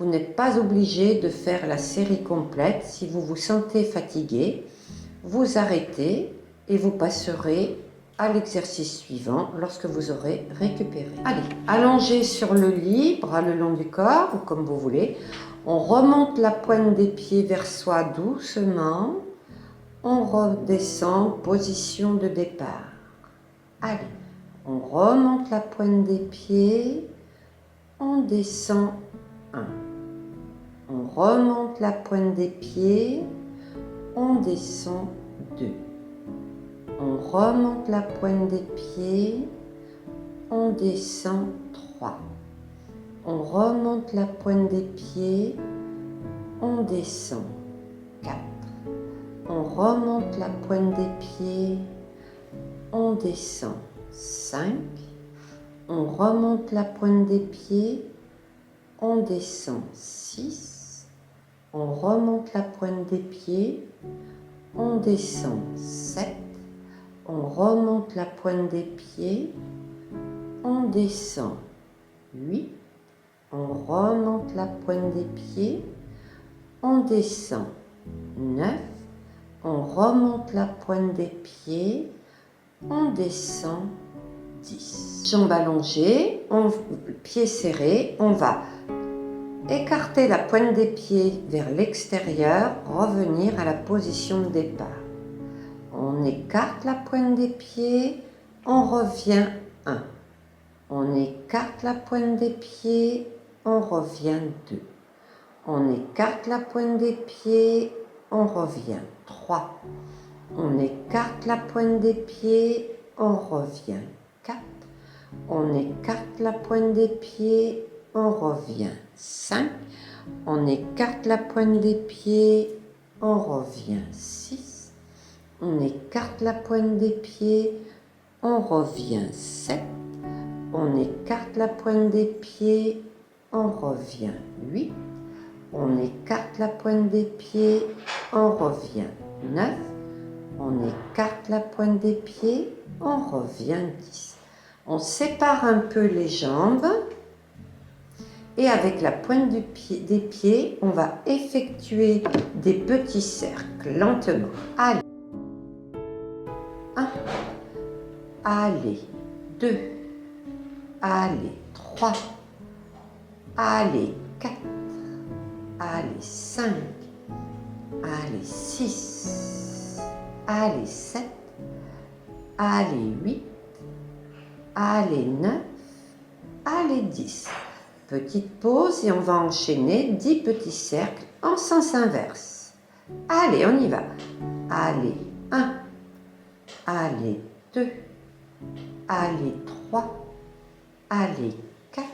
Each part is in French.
Vous n'êtes pas obligé de faire la série complète. Si vous vous sentez fatigué, vous arrêtez et vous passerez à l'exercice suivant lorsque vous aurez récupéré. Allez, allongez sur le lit, bras le long du corps ou comme vous voulez. On remonte la pointe des pieds vers soi doucement. On redescend, position de départ. Allez, on remonte la pointe des pieds. On descend 1. On remonte la pointe des pieds. On descend 2. On remonte la pointe des pieds. On descend 3. On remonte la pointe des pieds. On descend 4. On remonte la pointe des pieds. On descend 5. On remonte la pointe des pieds. On descend 6. On remonte la pointe des pieds. On descend 7. On remonte la pointe des pieds. On descend 8. On remonte la pointe des pieds. On descend 9. On remonte la pointe des pieds. On descend 10. Jambes allongées, pieds serrés. On va écarter la pointe des pieds vers l'extérieur, revenir à la position de départ. On écarte la pointe des pieds, on revient 1. On écarte la pointe des pieds, on revient 2. On écarte la pointe des pieds, on revient 3. On écarte la pointe des pieds, on revient 4. On écarte la pointe des pieds, on revient 5. On écarte la pointe des pieds, on revient 6. On écarte la pointe des pieds, on revient 7. On écarte la pointe des pieds, on revient 8. On écarte la pointe des pieds, on revient 9. On écarte la pointe des pieds, on revient 10. On sépare un peu les jambes et avec la pointe des pieds, on va effectuer des petits cercles lentement. Allez. 1. Allez. 2. Allez. 3. Allez. 4. Allez. 5. Allez. 6. Allez. 7. Allez. 8. Allez, 9, allez, 10. Petite pause et on va enchaîner 10 petits cercles en sens inverse. Allez, on y va. Allez, 1. Allez, 2. Allez, 3. Allez, 4.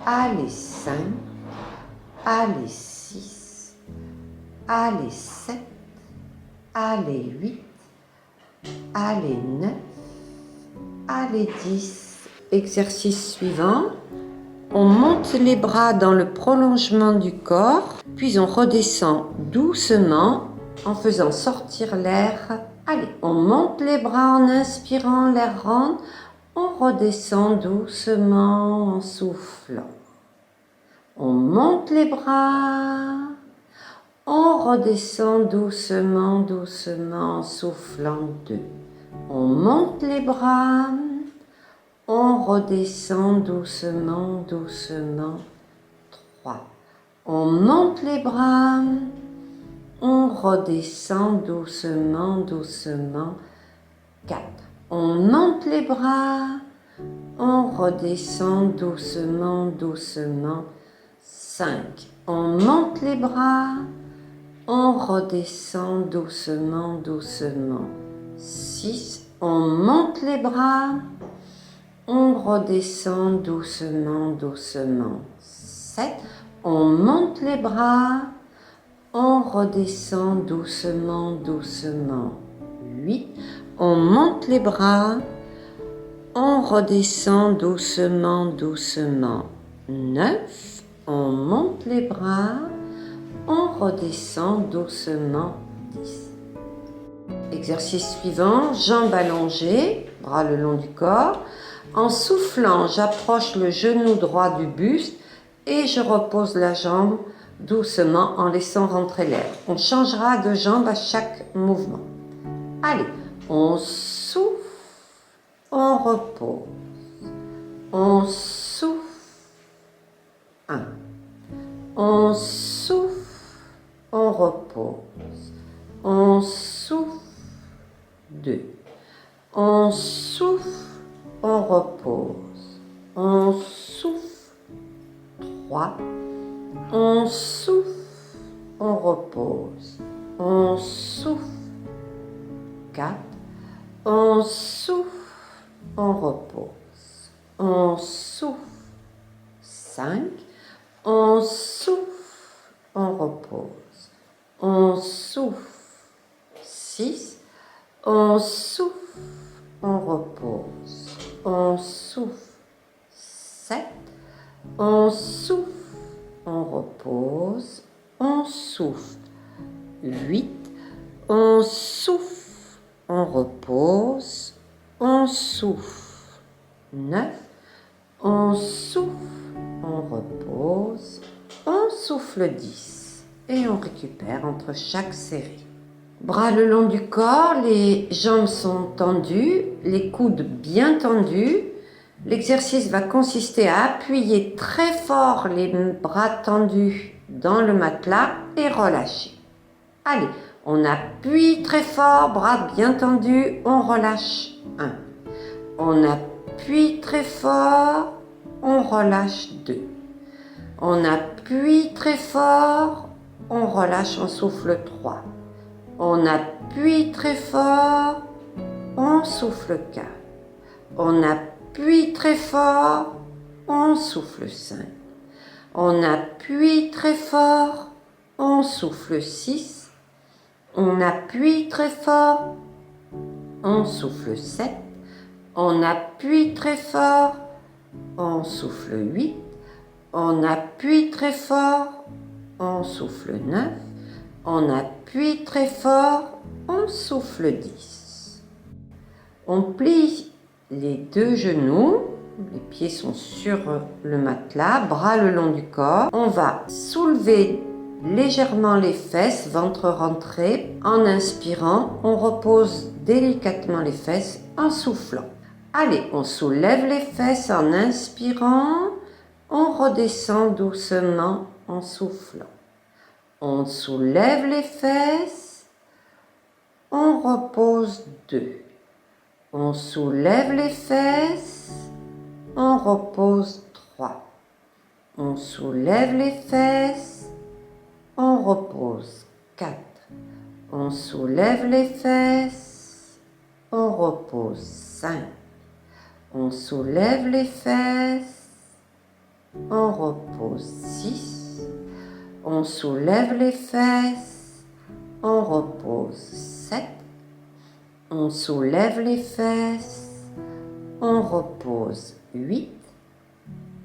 Allez, 5. Allez, 6. Allez, 7. Allez, 8. Allez, 9. Allez, 10. Exercice suivant. On monte les bras dans le prolongement du corps, puis on redescend doucement en faisant sortir l'air. Allez, on monte les bras en inspirant, l'air rentre. On redescend doucement en soufflant. On monte les bras. On redescend doucement, doucement en soufflant 2. On monte les bras, on redescend doucement, doucement 3. On monte les bras, on redescend doucement, doucement 4. On monte les bras, on redescend doucement, doucement 5. On monte les bras, on redescend doucement, doucement 6. On monte les bras, on redescend doucement, doucement 7. On monte les bras, on redescend doucement, doucement 8. On monte les bras, on redescend doucement, doucement 9. On monte les bras, on redescend doucement 10. Exercice suivant, jambes allongées, bras le long du corps. En soufflant, j'approche le genou droit du buste et je repose la jambe doucement en laissant rentrer l'air. On changera de jambe à chaque mouvement. Allez, on souffle, on repose. On souffle. 1. On souffle, on repose. On souffle. 2. On souffle, on repose. On souffle. 3. On souffle, on repose. On souffle. 4. On souffle, on repose. On souffle. 5. On souffle, on repose. On souffle. 6. On souffle, on repose. On souffle. 7. On souffle, on repose. On souffle. 8. On souffle, on repose. On souffle. 9. On souffle, on repose. On souffle 10. Et on récupère entre chaque série. Bras le long du corps, les jambes sont tendues, les coudes bien tendus. L'exercice va consister à appuyer très fort les bras tendus dans le matelas et relâcher. Allez, on appuie très fort, bras bien tendus, on relâche. 1. On appuie très fort, on relâche. 2. On appuie très fort, on relâche, on souffle. 3. On appuie très fort, on souffle. 4. On appuie très fort, on souffle. 5. On appuie très fort, on souffle. 6. On appuie très fort, on souffle. 7. On appuie très fort, on souffle. 8. On appuie très fort, on souffle. 9. On appuie très fort, on souffle. 10. On plie les deux genoux, les pieds sont sur le matelas, bras le long du corps. On va soulever légèrement les fesses, ventre rentré. En inspirant, on repose délicatement les fesses en soufflant. Allez, on soulève les fesses en inspirant, on redescend doucement en soufflant. On soulève les fesses, on repose 2. On soulève les fesses, on repose 3. On soulève les fesses, on repose 4. On soulève les fesses, on repose 5. On soulève les fesses, on repose 6. On soulève les fesses, on repose 7. On soulève les fesses, on repose 8.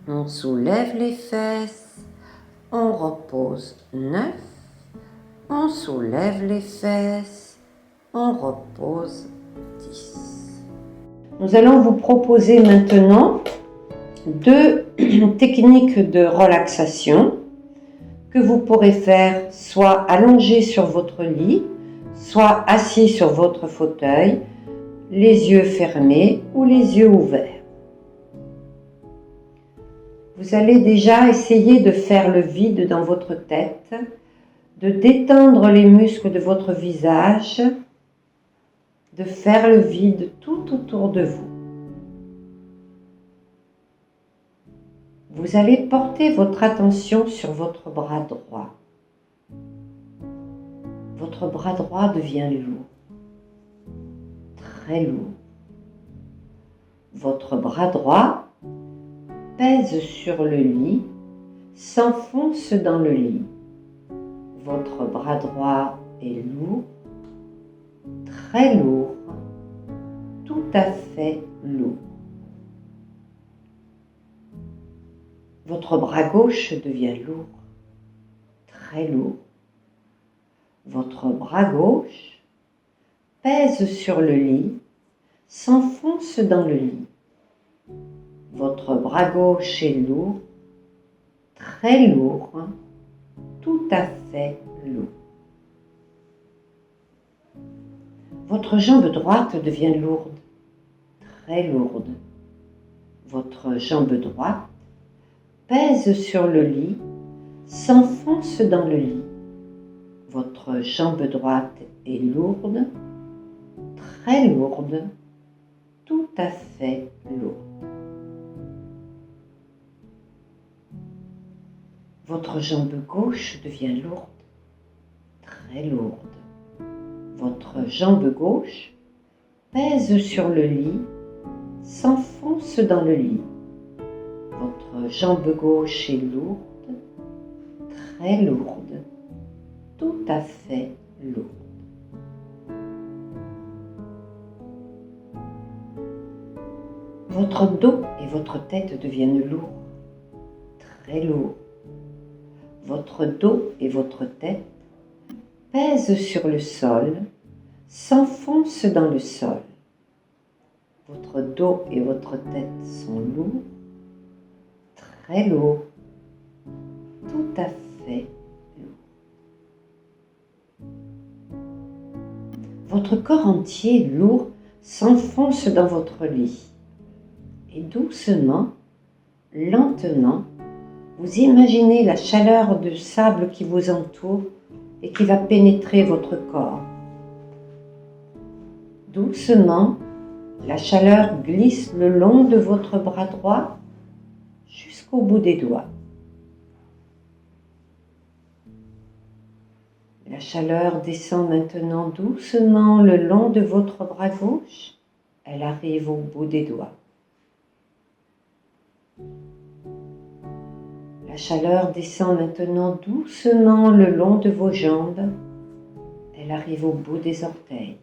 On soulève les fesses, on repose 9. On soulève les fesses, on repose 10. Nous allons vous proposer maintenant 2 techniques de relaxation que vous pourrez faire soit allongé sur votre lit, soit assis sur votre fauteuil, les yeux fermés ou les yeux ouverts. Vous allez déjà essayer de faire le vide dans votre tête, de détendre les muscles de votre visage, de faire le vide tout autour de vous. Vous allez porter votre attention sur votre bras droit. Votre bras droit devient lourd, très lourd. Votre bras droit pèse sur le lit, s'enfonce dans le lit. Votre bras droit est lourd, très lourd, tout à fait lourd. Votre bras gauche devient lourd, très lourd. Votre bras gauche pèse sur le lit, s'enfonce dans le lit. Votre bras gauche est lourd, très lourd, tout à fait lourd. Votre jambe droite devient lourde, très lourde. Votre jambe droite pèse sur le lit, s'enfonce dans le lit. Votre jambe droite est lourde, très lourde, tout à fait lourde. Votre jambe gauche devient lourde, très lourde. Votre jambe gauche pèse sur le lit, s'enfonce dans le lit. Votre jambe gauche est lourde, très lourde, tout à fait lourde. Votre dos et votre tête deviennent lourds, très lourds. Votre dos et votre tête pèsent sur le sol, s'enfoncent dans le sol. Votre dos et votre tête sont lourds, très lourds, tout à fait lourds. Votre corps entier lourd s'enfonce dans votre lit. Et doucement, lentement, vous imaginez la chaleur du sable qui vous entoure et qui va pénétrer votre corps. Doucement, la chaleur glisse le long de votre bras droit jusqu'au bout des doigts. La chaleur descend maintenant doucement le long de votre bras gauche. Elle arrive au bout des doigts. La chaleur descend maintenant doucement le long de vos jambes. Elle arrive au bout des orteils.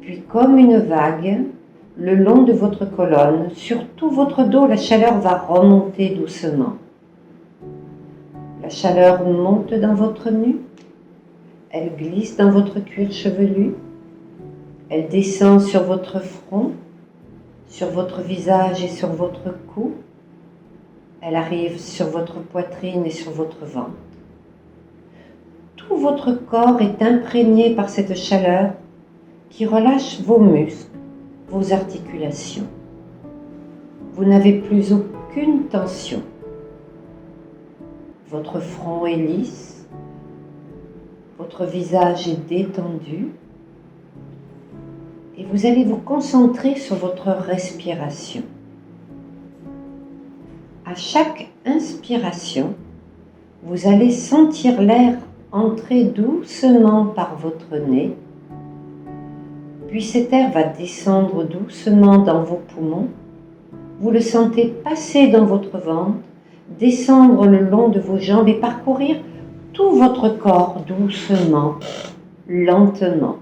Puis comme une vague, le long de votre colonne, sur tout votre dos, la chaleur va remonter doucement. La chaleur monte dans votre nuque. Elle glisse dans votre cuir chevelu. Elle descend sur votre front, sur votre visage et sur votre cou. Elle arrive sur votre poitrine et sur votre ventre. Tout votre corps est imprégné par cette chaleur qui relâche vos muscles, vos articulations. Vous n'avez plus aucune tension. Votre front est lisse, votre visage est détendu et vous allez vous concentrer sur votre respiration. À chaque inspiration, vous allez sentir l'air entrer doucement par votre nez, puis cet air va descendre doucement dans vos poumons. Vous le sentez passer dans votre ventre, descendre le long de vos jambes et parcourir tout votre corps doucement, lentement.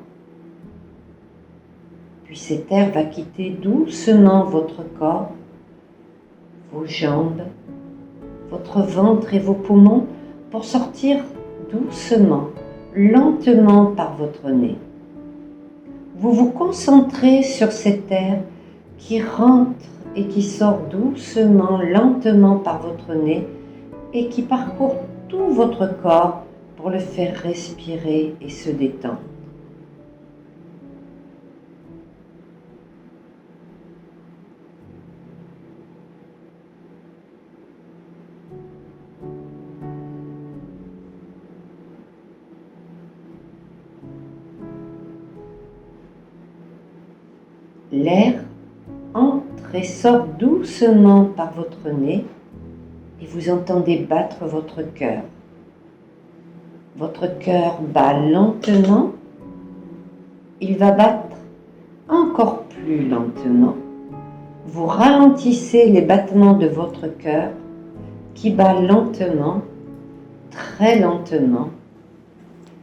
Puis cet air va quitter doucement votre corps, vos jambes, votre ventre et vos poumons pour sortir doucement, lentement par votre nez. Vous vous concentrez sur cet air qui rentre et qui sort doucement, lentement par votre nez et qui parcourt tout votre corps pour le faire respirer et se détendre. L'air entre et sort doucement par votre nez et vous entendez battre votre cœur. Votre cœur bat lentement, il va battre encore plus lentement. Vous ralentissez les battements de votre cœur qui bat lentement, très lentement,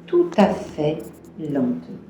tout à fait lentement.